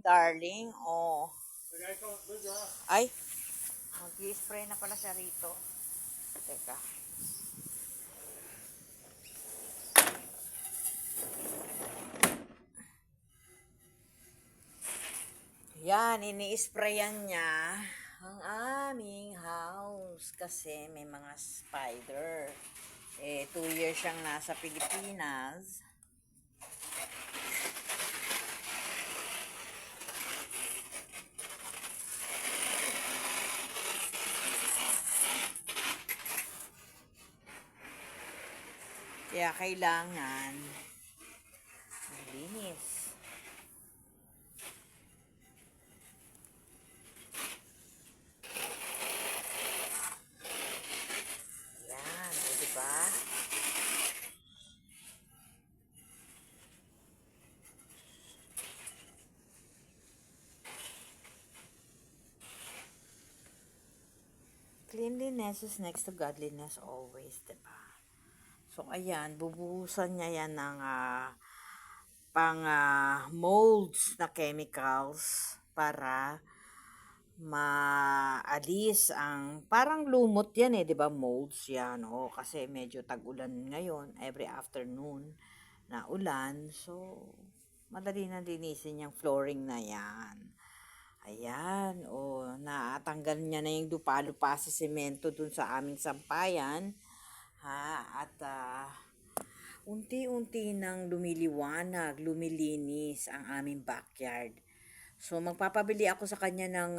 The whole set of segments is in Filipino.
darling. Oh. Ay, mag-i-spray na pala siya rito. Teka. Yan, ini-sprayan niya ang aming house kasi may mga spider. 2 years siyang nasa Pilipinas. Kaya kailangan maglinis. Yan, diba? Cleanliness is next to godliness always, diba? So, ayan, bubuhusan niya yan ng molds na chemicals para maalis ang parang lumot yan di ba, molds yan, kasi medyo tag-ulan ngayon, every afternoon na ulan, so madali na linisin yung flooring na yan. Ayan, natanggal niya na yung lupa-lupa sa semento dun sa aming sampayan, at unti-unti nang lumiliwanag, lumilinis ang aming backyard. So, magpapabili ako sa kanya ng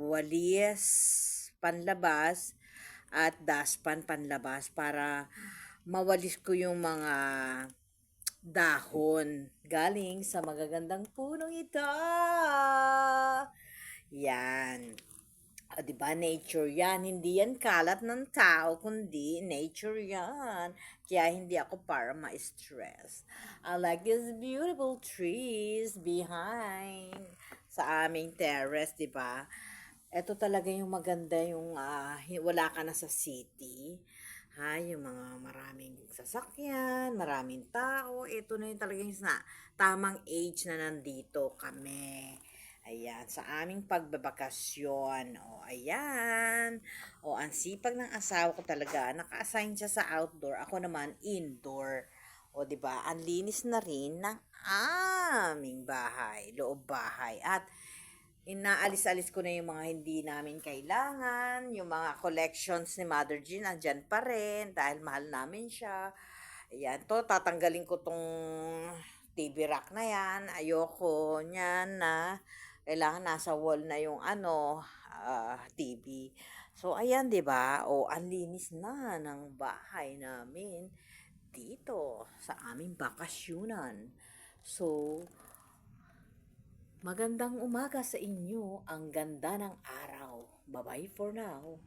walis panlabas at dustpan panlabas para mawalis ko yung mga dahon galing sa magagandang punong ito. Yan. Diba, nature yan. Hindi yan kalat ng tao, kundi nature yan. Kaya hindi ako para ma-stress. I like these beautiful trees behind sa aming terrace, diba? Ito talaga yung maganda yung wala ka na sa city. Yung mga maraming sasakyan, maraming tao. Ito na yung talagang tamang age na nandito kami. Ayan, sa aming pagbabakasyon. Ayan. Ang sipag ng asawa ko talaga. Naka-assign siya sa outdoor. Ako naman, indoor. Diba? Ang linis na rin ng aming bahay, loob bahay. At inaalis-alis ko na yung mga hindi namin kailangan. Yung mga collections ni Mother Jean, andyan pa rin. Dahil mahal namin siya. Ayan, tatanggalin ko tong TV rack na yan. Ayoko niyan na kailangan nasa wall na yung TV. So, ayan, 'di ba? Ang linis na ng bahay namin dito sa aming bakasyunan. So, magandang umaga sa inyo. Ang ganda ng araw. Bye-bye for now.